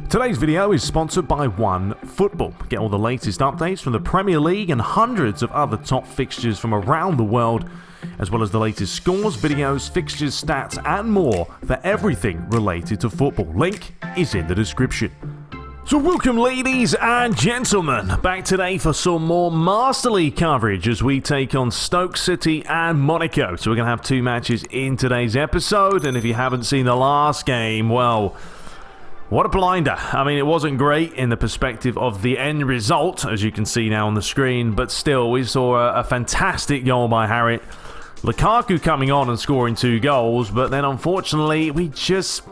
Today's video is sponsored by OneFootball. Get all the latest updates from the Premier League and hundreds of other top fixtures from around the world, as well as the latest scores, videos, fixtures, stats, and more for everything related to football. Link is in the description. So welcome, ladies and gentlemen, back today for some more Master League coverage as we take on Stoke City and Monaco. So we're going to have two matches in today's episode, and if you haven't seen the last game, well, what a blinder. I mean, it wasn't great in the perspective of the end result, as you can see now on the screen, but still, we saw a fantastic goal by Harit. Lukaku coming on and scoring 2 goals, but then unfortunately, we just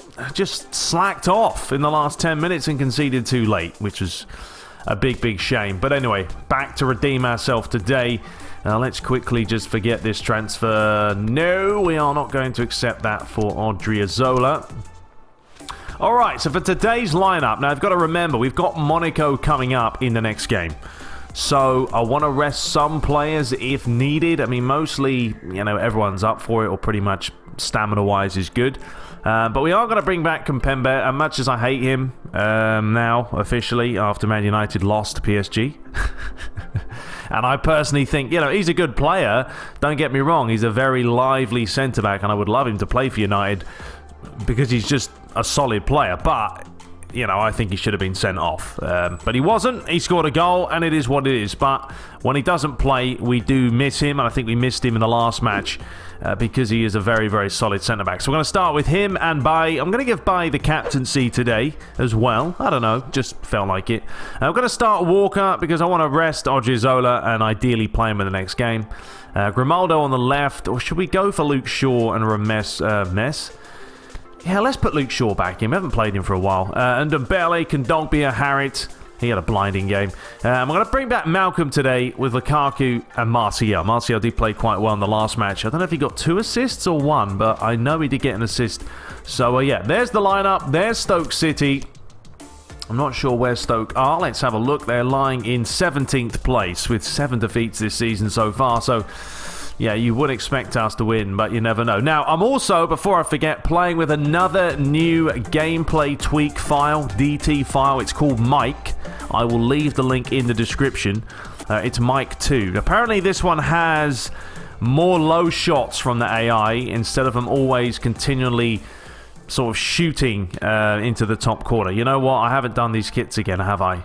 slacked off in the last 10 minutes and conceded too late, which was a big shame. But anyway, back to redeem ourselves today. Let's quickly just forget this transfer. No, we are not going to accept that for Odriozola. Alright, so for today's lineup, now I've got to remember, we've got Monaco coming up in the next game. So I want to rest some players if needed. I mean, mostly, everyone's up for it, or pretty much stamina-wise is good. But we are going to bring back Kimpembe, as much as I hate him now, officially, after Man United lost to PSG. And I personally think, he's a good player. Don't get me wrong, he's a very lively centre-back, and I would love him to play for United because he's just a solid player. But I think he should have been sent off. But he wasn't. He scored a goal, and it is what it is. But when he doesn't play, we do miss him, and I think we missed him in the last match because he is a very solid centre-back. So we're going to start with him and Bailly. I'm going to give Bailly the captaincy today as well. I don't know, just felt like it. I'm going to start Walker because I want to rest Odriozola and ideally play him in the next game. Grimaldo on the left, or should we go for Luke Shaw and Mess? Yeah, let's put Luke Shaw back in. We haven't played him for a while. And Ndombele, Kondogbia, Harit. He had a blinding game. I'm going to bring back Malcolm today with Lukaku and Martial. Martial did play quite well in the last match. I don't know if he got 2 assists or 1, but I know he did get an assist. So, yeah, there's the lineup. There's Stoke City. I'm not sure where Stoke are. Let's have a look. They're lying in 17th place with 7 defeats this season so far. So, yeah, you would expect us to win, but you never know. Now, I'm also, before I forget, playing with another new gameplay tweak file, DT file. It's called Mike. I will leave the link in the description. It's Mike 2. Apparently, this one has more low shots from the AI instead of them always continually sort of shooting into the top corner. You know what? I haven't done these kits again, have I?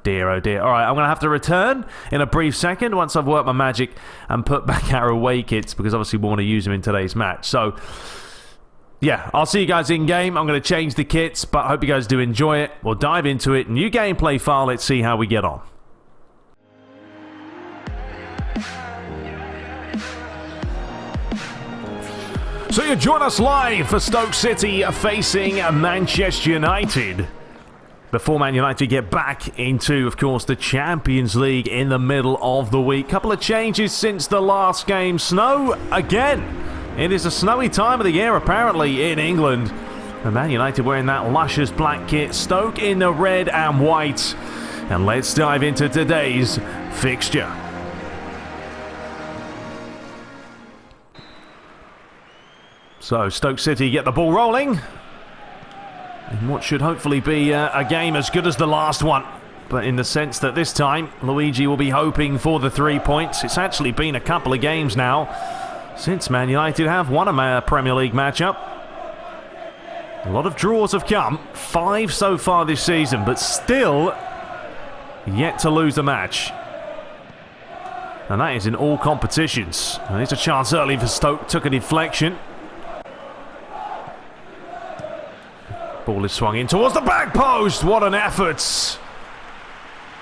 Dear, oh dear. All right, I'm going to have to return in a brief second once I've worked my magic and put back our away kits because obviously we want to use them in today's match. So, yeah, I'll see you guys in game. I'm going to change the kits, but I hope you guys do enjoy it. We'll dive into it. New gameplay file. Let's see how we get on. So you join us live for Stoke City facing Manchester United. Before Man United get back into, of course, the Champions League in the middle of the week. Couple of changes since the last game. Snow again. It is a snowy time of the year, apparently, in England. And Man United wearing that luscious black kit. Stoke in the red and white. And let's dive into today's fixture. So, Stoke City get the ball rolling. In what should hopefully be a game as good as the last one. But in the sense that this time, Luigi will be hoping for the 3 points. It's actually been a couple of games now since Man United have won a Premier League matchup. A lot of draws have come. 5 so far this season, but still yet to lose a match. And that is in all competitions. And there's a chance early for Stoke. Took a deflection. Ball is swung in towards the back post. What an effort.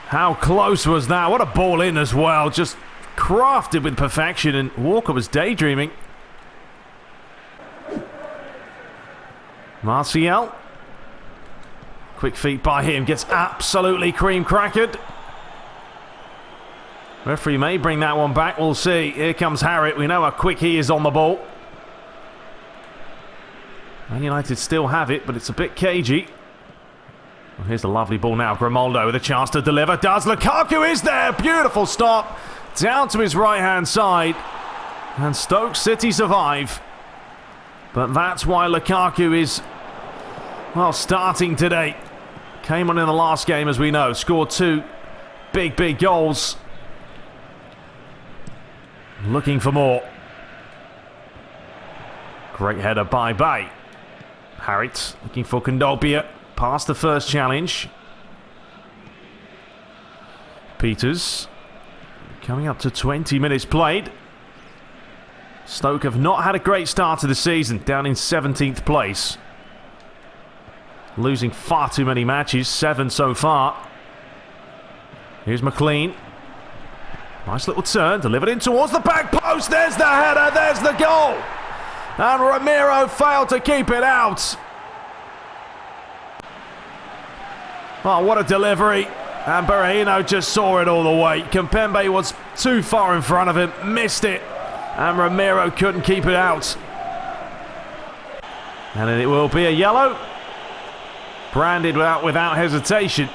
How close was that? What a ball in as well. Just crafted with perfection, and Walker was daydreaming. Martial. Quick feet by him. Gets absolutely cream-crackered. Referee may bring that one back. We'll see. Here comes Harit. We know how quick he is on the ball. Man United still have it, but it's a bit cagey. Well, here's the lovely ball now. Grimaldo with a chance to deliver. Does. Lukaku is there. Beautiful stop. Down to his right-hand side. And Stoke City survive. But that's why Lukaku is, well, starting today. Came on in the last game, as we know. Scored 2 big goals. Looking for more. Great header by Bay. Harrit looking for Kondogbia. Past the first challenge. Peters. Coming up to 20 minutes played. Stoke have not had a great start to the season. Down in 17th place. Losing far too many matches. 7 so far. Here's McLean. Nice little turn. Delivered in towards the back post. There's the header. There's the goal. And Romero failed to keep it out. Oh, what a delivery. And Berahino just saw it all the way. Kimpembe was too far in front of him. Missed it. And Romero couldn't keep it out. And it will be a yellow. Branded without hesitation.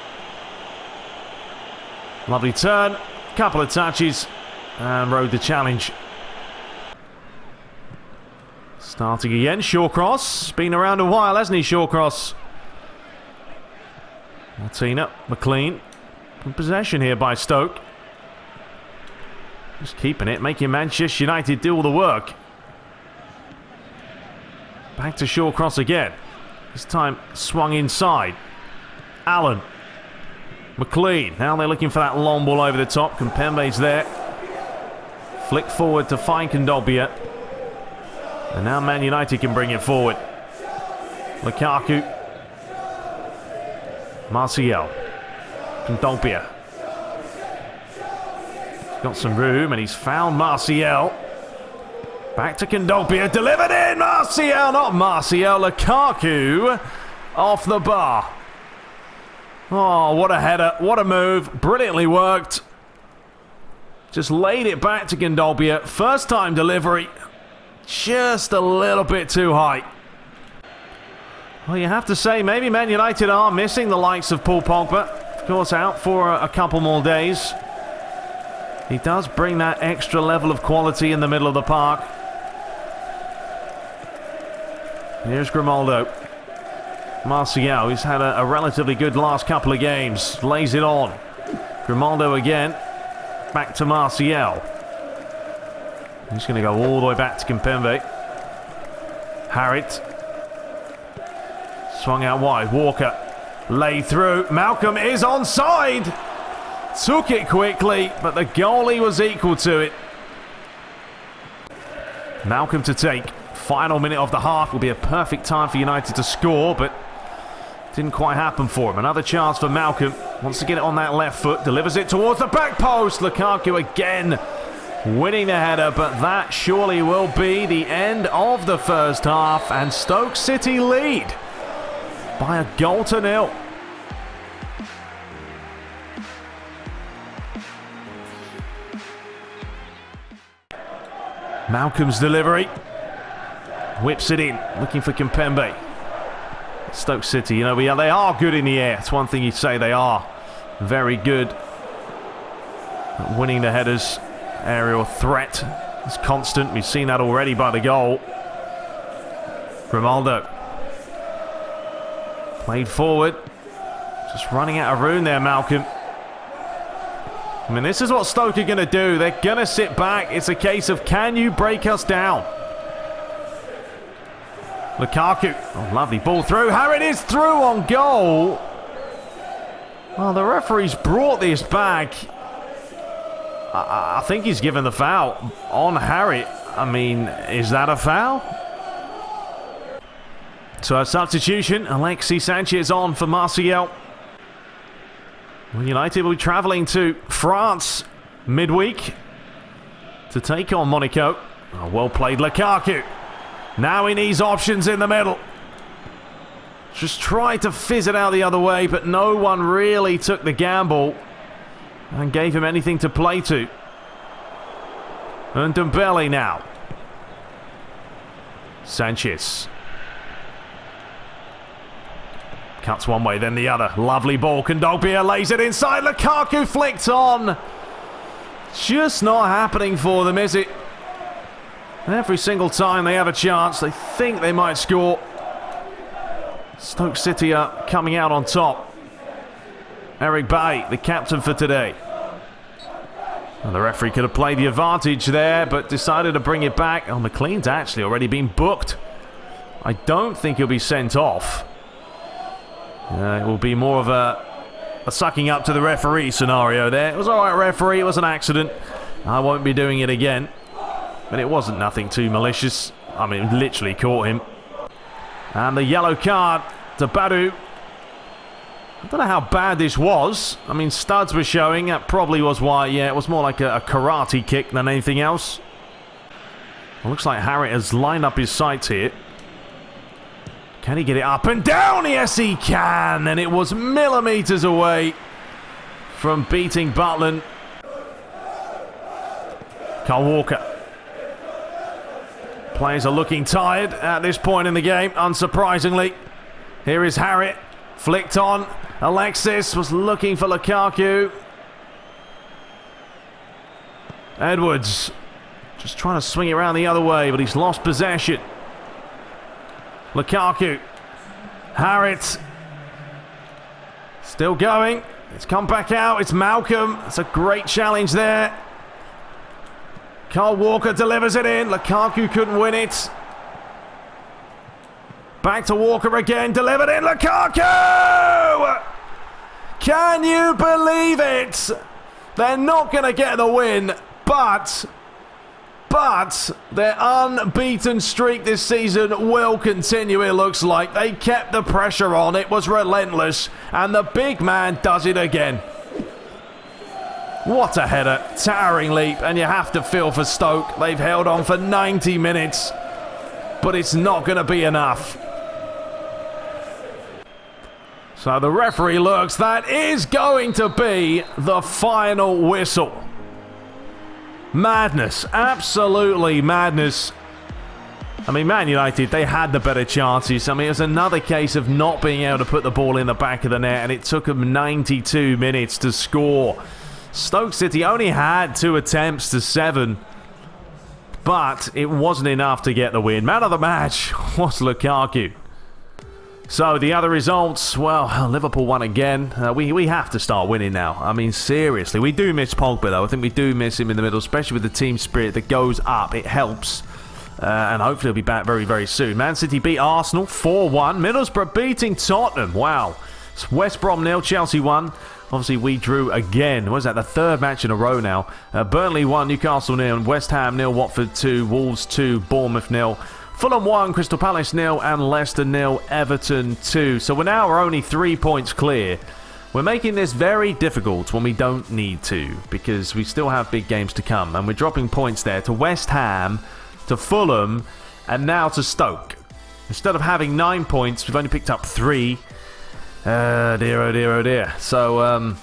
Lovely turn. Couple of touches. And rode the challenge. Starting again. Shawcross. Been around a while, hasn't he, Shawcross? Martina. McLean. In possession here by Stoke. Just keeping it. Making Manchester United do all the work. Back to Shawcross again. This time swung inside. Allen. McLean. Now they're looking for that long ball over the top. Kimpembe's there. Flick forward to find Kondogbia. And now Man United can bring it forward. Lukaku. Martial. Kondogbia. Got some room and he's found Martial. Back to Kondogbia. Delivered in. Martial. Not Martial. Lukaku. Off the bar. Oh, what a header. What a move. Brilliantly worked. Just laid it back to Kondogbia. First time delivery. Just a little bit too high. Well, you have to say, maybe Man United are missing the likes of Paul Pogba. Of course, out for a couple more days. He does bring that extra level of quality in the middle of the park. Here's Grimaldo. Martial, he's had a relatively good last couple of games. Lays it on. Grimaldo again. Back to Martial. He's going to go all the way back to Kimpembe. Harrit. Swung out wide. Walker. Laid through. Malcolm is onside. Took it quickly, but the goalie was equal to it. Malcolm to take. Final minute of the half will be a perfect time for United to score, but didn't quite happen for him. Another chance for Malcolm. Wants to get it on that left foot. Delivers it towards the back post. Lukaku again winning the header, but that surely will be the end of the first half. And Stoke City lead by a goal to nil. Malcolm's delivery. Whips it in. Looking for Kimpembe. Stoke City, you know, they are good in the air. It's one thing you'd say they are. Very good at winning the headers. Aerial threat is constant. We've seen that already by the goal. Grimaldo. Played forward. Just running out of room there, Malcolm. I mean, this is what Stoke are going to do. They're going to sit back. It's a case of, can you break us down? Lukaku. Oh, lovely ball through. Harrit is through on goal. Well, the referee's brought this back. I think he's given the foul on Harrit. I mean, is that a foul? So a substitution. Alexis Sanchez on for Martial. Well, United will be travelling to France midweek to take on Monaco. Oh, well played, Lukaku. Now he needs options in the middle. Just tried to fizz it out the other way, but no one really took the gamble and gave him anything to play to. And Dembele now. Sanchez. Cuts one way, then the other. Lovely ball. Kondogbia lays it inside. Lukaku flicked on. Just not happening for them, is it? And every single time they have a chance, they think they might score. Stoke City are coming out on top. Eric Bailly, the captain for today. And the referee could have played the advantage there, but decided to bring it back. Oh, McLean's actually already been booked. I don't think he'll be sent off. It will be more of a sucking up to the referee scenario there. It was alright, referee. It was an accident. I won't be doing it again. But it wasn't nothing too malicious. I mean, literally caught him. And the yellow card to Badou. I don't know how bad this was. I mean, studs were showing. That probably was why. Yeah, it was more like a karate kick than anything else. It looks like Harriott has lined up his sights here. Can he get it up and down? Yes, he can. And it was millimetres away from beating Butland. Kyle Walker. Players are looking tired at this point in the game, unsurprisingly. Here is Harriott. Flicked on. Alexis was looking for Lukaku. Edwards just trying to swing it around the other way, but he's lost possession. Lukaku. Harriott. Still going. It's come back out. It's Malcolm. It's a great challenge there. Kyle Walker delivers it in. Lukaku couldn't win it. Back to Walker again. Delivered in. Lukaku! Can you believe it? They're not going to get the win, but their unbeaten streak this season will continue, it looks like. They kept the pressure on. It was relentless, and the big man does it again. What a header. Towering leap, and you have to feel for Stoke. They've held on for 90 minutes, but it's not going to be enough. So the referee looks. That is going to be the final whistle. Madness. Absolutely madness. I mean, Man United, they had the better chances. I mean, it was another case of not being able to put the ball in the back of the net, and it took them 92 minutes to score. Stoke City only had 2 attempts to 7, but it wasn't enough to get the win. Man of the match was Lukaku. So the other results, well, Liverpool won again. We have to start winning now. I mean, seriously. We do miss Pogba, though. I think we do miss him in the middle, especially with the team spirit that goes up. It helps. And hopefully he'll be back very, very soon. Man City beat Arsenal 4-1. Middlesbrough beating Tottenham. Wow. It's West Brom 0, Chelsea 1. Obviously, we drew again. What was that? The third match in a row now. Burnley 1, Newcastle 0, West Ham 0, Watford 2, Wolves 2, Bournemouth 0. Fulham 1, Crystal Palace 0, and Leicester 0, Everton 2. So we're now only 3 points clear. We're making this very difficult when we don't need to, because we still have big games to come. And we're dropping points there to West Ham, to Fulham, and now to Stoke. Instead of having 9 points, we've only picked up 3. Dear, oh dear, oh dear. So,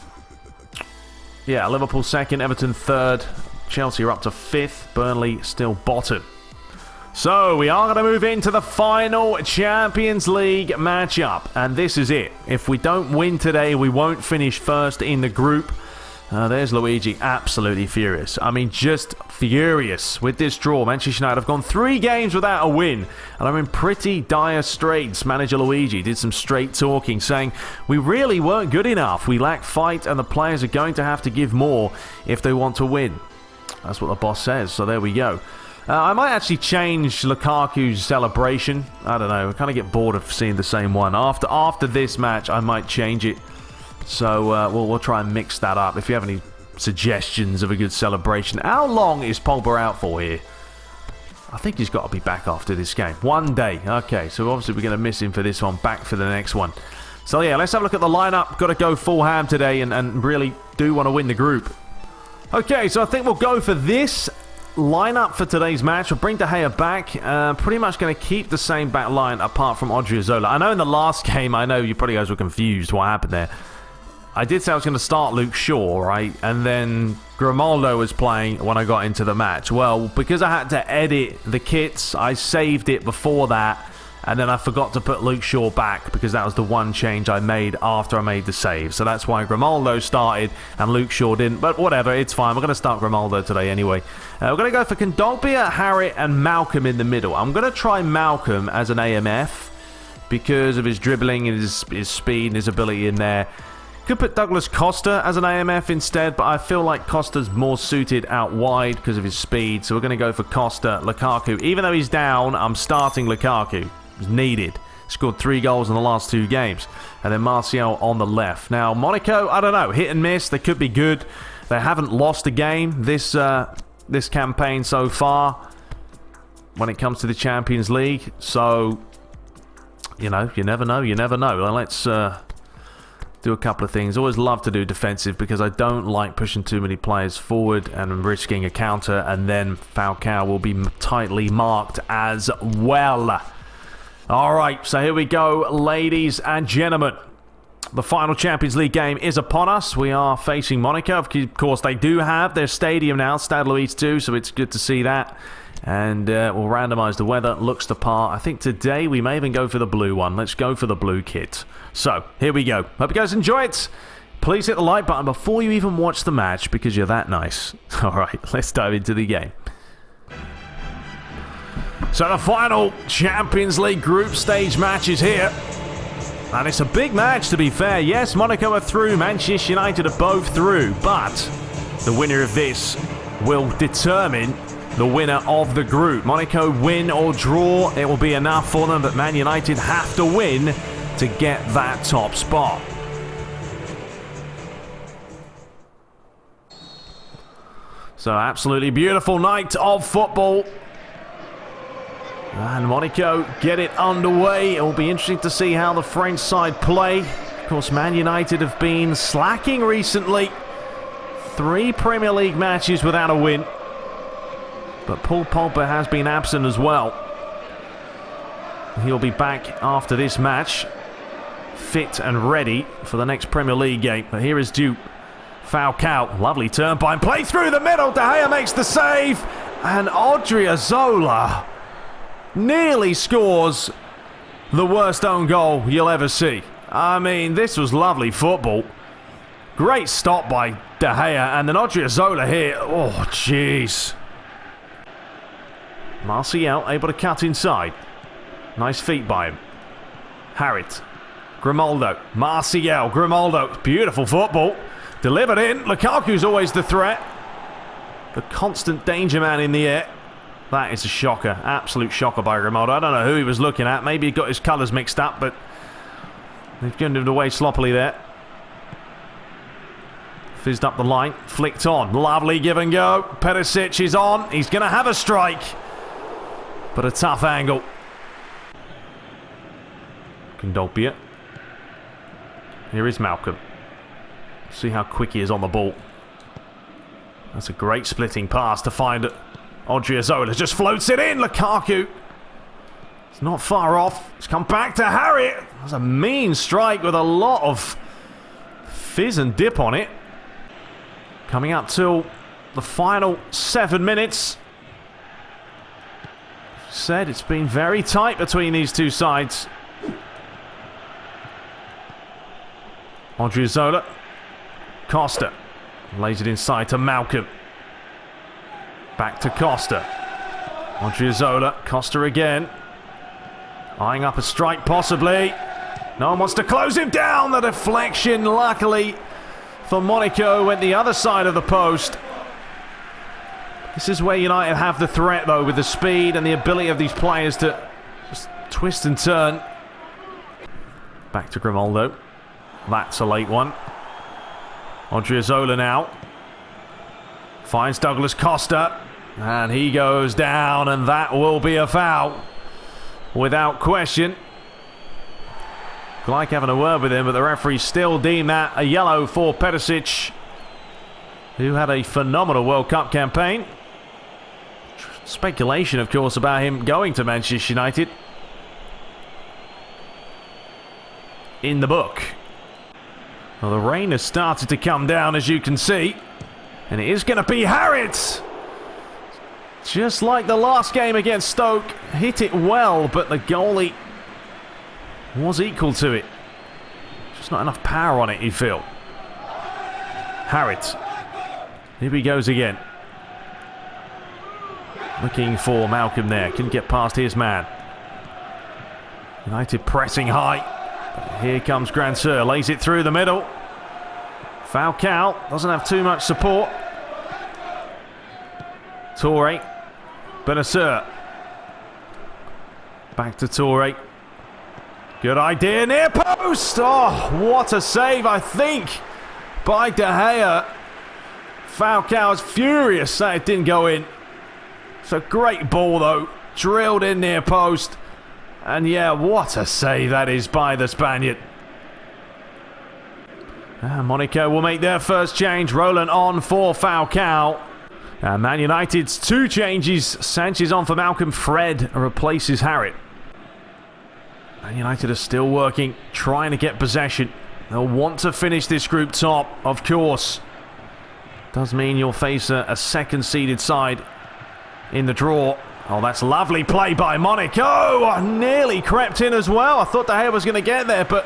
yeah, Liverpool 2nd, Everton 3rd, Chelsea are up to 5th, Burnley still bottom. So, we are going to move into the final Champions League matchup, and this is it. If we don't win today, we won't finish first in the group. There's Luigi, absolutely furious. I mean, just furious with this draw. Manchester United have gone 3 games without a win, and are in pretty dire straits. Manager Luigi did some straight talking, saying, we really weren't good enough. We lack fight, and the players are going to have to give more if they want to win. That's what the boss says, so there we go. I might actually change Lukaku's celebration. I don't know, I kind of get bored of seeing the same one. After this match, I might change it. So we'll try and mix that up. If you have any suggestions of a good celebration. How long is Pogba out for here? I think he's got to be back after this game. 1 day. Okay, so obviously we're going to miss him for this one. Back for the next one. So yeah, let's have a look at the lineup. Got to go full ham today and really do want to win the group. Okay, so I think we'll go for this lineup for today's match. We'll bring De Gea back. Pretty much going to keep the same back line apart from Odriozola. I know in the last game, I know you probably guys were confused what happened there. I did say I was going to start Luke Shaw, right? And then Grimaldo was playing when I got into the match. Well, because I had to edit the kits, I saved it before that. And then I forgot to put Luke Shaw back because that was the one change I made after I made the save. So that's why Grimaldo started and Luke Shaw didn't. But whatever, it's fine. We're going to start Grimaldo today anyway. We're going to go for Kondogbia, Harriott and Malcolm in the middle. I'm going to try Malcolm as an AMF because of his dribbling and his speed and his ability in there. Could put Douglas Costa as an AMF instead, but I feel like Costa's more suited out wide because of his speed. So we're going to go for Costa. Lukaku, even though he's down, I'm starting Lukaku. He's needed. Scored 3 goals in the last 2 games. And then Martial on the left. Now, Monaco, I don't know. Hit and miss. They could be good. They haven't lost a game this campaign so far when it comes to the Champions League. So, you know, you never know. You never know. Well, let's do a couple of things. Always love to do defensive because I don't like pushing too many players forward and risking a counter. And then Falcao will be tightly marked as well. All right, so here we go, ladies and gentlemen. The final Champions League game is upon us. We are facing Monaco. Of course, they do have their stadium now, Stade Louis II, so it's good to see that. And we'll randomise the weather. Looks the part. I think today we may even go for the blue one. Let's go for the blue kit. So, here we go. Hope you guys enjoy it. Please hit the like button before you even watch the match because you're that nice. All right, let's dive into the game. So the final Champions League group stage match is here. And it's a big match, to be fair. Yes, Monaco are through, Manchester United are both through, but the winner of this will determine the winner of the group. Monaco win or draw, it will be enough for them, but Man United have to win to get that top spot. So absolutely beautiful night of football. And Monaco get it underway. It will be interesting to see how the French side play. Of course, Man United have been slacking recently. 3 Premier League matches without a win. But Paul Pogba has been absent as well. He'll be back after this match, fit and ready for the next Premier League game. But here is Duke. Falcao, lovely turn by and play through the middle. De Gea makes the save. And Odriozola nearly scores the worst own goal you'll ever see. I mean, this was lovely football. Great stop by De Gea, and then Odriozola here. Oh, jeez. Martial able to cut inside. Nice feet by him. Harrit. Grimaldo. Martial. Grimaldo. Beautiful football. Delivered in. Lukaku's always the threat. The constant danger man in the air. That is a shocker. Absolute shocker by Grimaldo. I don't know who he was looking at. Maybe he got his colours mixed up, but they've given it away sloppily there. Fizzed up the line. Flicked on. Lovely give and go. Perisic is on. He's going to have a strike. But a tough angle. Kondogbia. Here is Malcolm. See how quick he is on the ball. That's a great splitting pass to find Odriozola. Just floats it in. Lukaku. It's not far off. It's come back to Harrit. That's a mean strike with a lot of fizz and dip on it. Coming up till the final 7 minutes. Said it's been very tight between these two sides. Odriozola. Costa. Lays it inside to Malcolm. Back to Costa. Odriozola. Costa again. Eyeing up a strike possibly. No one wants to close him down. The deflection, luckily for Monaco, went the other side of the post. This is where United have the threat, though, with the speed and the ability of these players to just twist and turn. Back to Grimaldo. That's a late one. Odriozola now. Finds Douglas Costa. And he goes down, and that will be a foul. Without question. Like having a word with him, but the referee still deemed that a yellow for Perisic, who had a phenomenal World Cup campaign. Speculation, of course, about him going to Manchester United. In the book. Well, the rain has started to come down, as you can see. And it is going to be Harrit. Just like the last game against Stoke. Hit it well, but the goalie was equal to it. Just not enough power on it, you feel. Harrit. Here he goes again. Looking for Malcolm there. Couldn't get past his man. United pressing high. Here comes Grandsir. Lays it through the middle. Falcao doesn't have too much support. Toure. Benacer. Back to Toure. Good idea, near post! Oh, what a save, I think, by De Gea. Falcao's furious that it didn't go in. It's a great ball, though. Drilled in near post. And yeah, what a save that is by the Spaniard. Monaco will make their first change. Roland on for Falcao. Man United's 2 changes. Sanchez on for Malcolm. Fred replaces Harit. Man United are still working, trying to get possession. They'll want to finish this group top, of course. Does mean you'll face a second-seeded side in the draw. Oh, that's lovely play by Monaco. Oh, nearly crept in as well. I thought De Gea was going to get there, but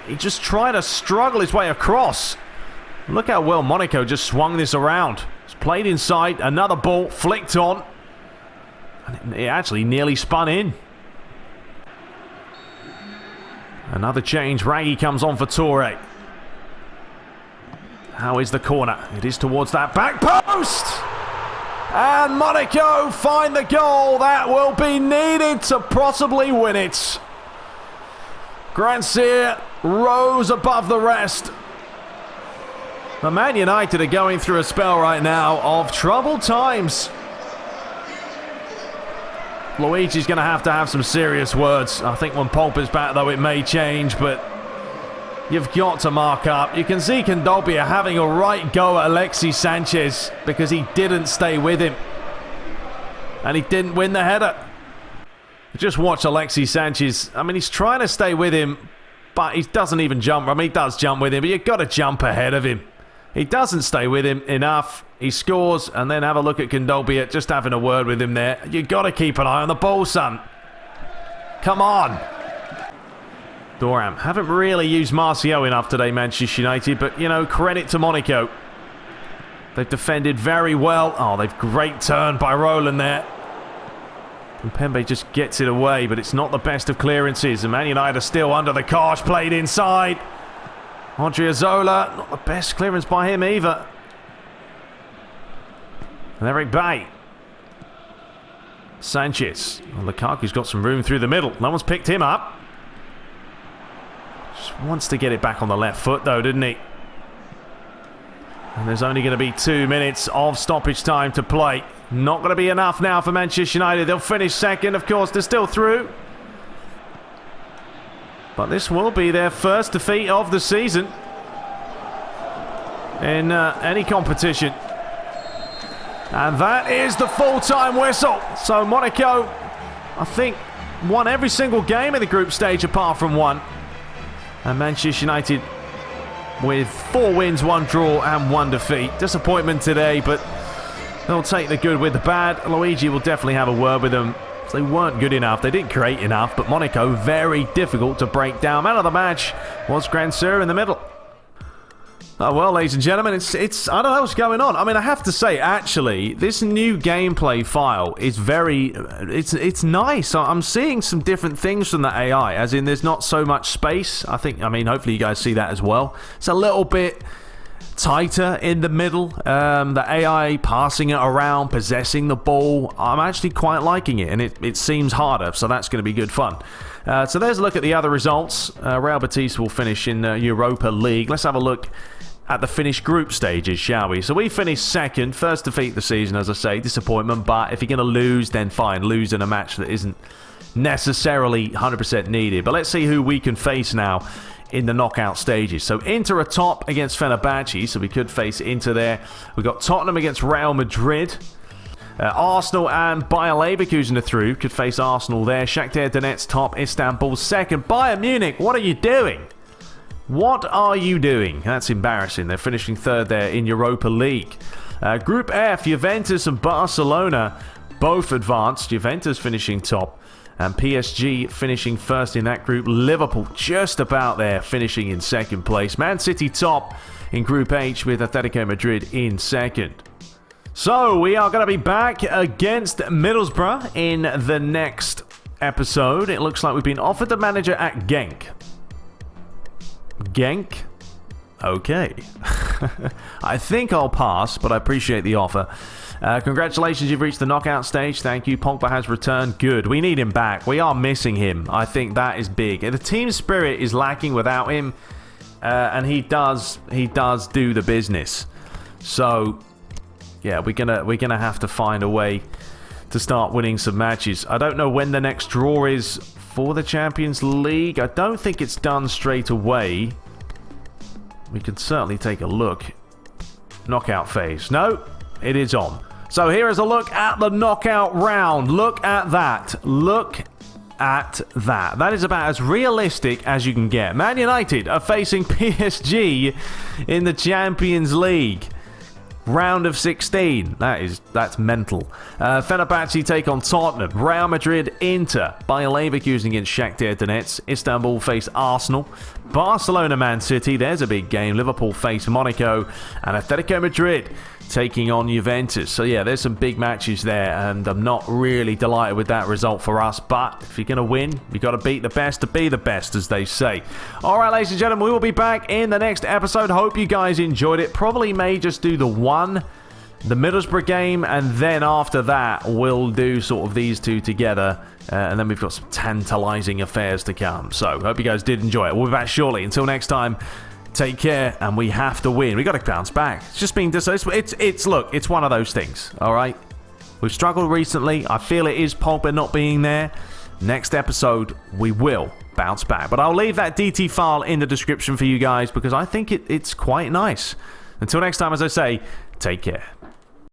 he just tried to struggle his way across. Look how well Monaco just swung this around. It's played inside, another ball flicked on. And it actually nearly spun in. Another change. Raggy comes on for Toure. How is the corner? It is towards that back post. And Monaco find the goal that will be needed to possibly win it. Grandsir rose above the rest. The Man United are going through a spell right now of troubled times. Luigi's going to have some serious words. I think when Pogba's back, though, it may change, but you've got to mark up. You can see Kondogbia having a right go at Alexis Sanchez because he didn't stay with him. And he didn't win the header. Just watch Alexis Sanchez. I mean, he's trying to stay with him, but he doesn't even jump. I mean, he does jump with him, but you've got to jump ahead of him. He doesn't stay with him enough. He scores, and then have a look at Kondogbia, just having a word with him there. You've got to keep an eye on the ball, son. Come on. Thuram haven't really used Martial enough today, Manchester United, but, you know, credit to Monaco. They've defended very well. Oh, they've great turn by Roland there. And Pembe just gets it away, but it's not the best of clearances. And Man United are still under the cosh, played inside. Odriozola, not the best clearance by him either. And Eric Bay. Sanchez. Well, Lukaku's got some room through the middle. No one's picked him up. Just wants to get it back on the left foot, though, didn't he? And there's only going to be 2 minutes of stoppage time to play. Not going to be enough now for Manchester United. They'll finish second, of course. They're still through. But this will be their first defeat of the season in any competition. And that is the full-time whistle. So Monaco, I think, won every single game in the group stage apart from one. And Manchester United with 4 wins, 1 draw and 1 defeat. Disappointment today, but they'll take the good with the bad. Luigi will definitely have a word with them. They weren't good enough. They didn't create enough, but Monaco very difficult to break down. Man of the match was Grandsir in the middle. Oh, well, ladies and gentlemen, it's I don't know what's going on. I mean, I have to say, actually, this new gameplay file is it's nice. I'm seeing some different things from the AI, as in there's not so much space. I mean, hopefully you guys see that as well. It's a little bit tighter in the middle. The AI passing it around, possessing the ball. I'm actually quite liking it, and it seems harder, so that's going to be good fun. So there's a look at the other results. Real Betis will finish in Europa League. Let's have a look at the finished group stages, shall we? So we finished second, first defeat of the season, as I say, disappointment, but if you're going to lose, then fine, lose in a match that isn't necessarily 100% needed. But let's see who we can face now in the knockout stages. So Inter are top against Fenerbahce, so we could face Inter there. We've got Tottenham against Real Madrid. Arsenal and Bayer Leverkusen are through, could face Arsenal there. Shakhtar Donetsk top, Istanbul second. Bayern Munich, what are you doing? What are you doing? That's embarrassing. They're finishing third there in Europa League. Group F, Juventus and Barcelona both advanced. Juventus finishing top and PSG finishing first in that group. Liverpool just about there, finishing in second place. Man City top in Group H with Atletico Madrid in second. So we are going to be back against Middlesbrough in the next episode. It looks like we've been offered the manager at Genk. Genk? Okay. I think I'll pass, but I appreciate the offer. Congratulations, you've reached the knockout stage. Thank you. Pogba has returned. Good. We need him back. We are missing him. I think that is big. The team spirit is lacking without him, and he does do the business. So, yeah, we're gonna have to find a way to start winning some matches. I don't know when the next draw is for the Champions League. I don't think it's done straight away. We could certainly take a look. Knockout phase. No, it is on. So here is a look at the knockout round. Look at that. Look at that. That is about as realistic as you can get. Man United are facing PSG in the Champions League. Round of 16. That's mental. Fenerbahce take on Tottenham. Real Madrid, Inter. Bayer Leverkusen against Shakhtar Donetsk. Istanbul face Arsenal. Barcelona, Man City. There's a big game. Liverpool face Monaco. And Atletico Madrid taking on Juventus. So yeah, there's some big matches there, and I'm not really delighted with that result for us. But if you're going to win, you've got to beat the best to be the best, as they say. All right, ladies and gentlemen, we will be back in the next episode. Hope you guys enjoyed it. Probably may just do the Middlesbrough game, and then after that, we'll do sort of these two together. And then we've got some tantalizing affairs to come. So hope you guys did enjoy it. We'll be back shortly. Until next time, take care, and we have to win. We got to bounce back. It's just been look, it's one of those things. All right, we've struggled recently. I feel it is Pogba not being there. Next episode, we will bounce back. But I'll leave that DT file in the description for you guys because I think it's quite nice. Until next time, as I say, take care.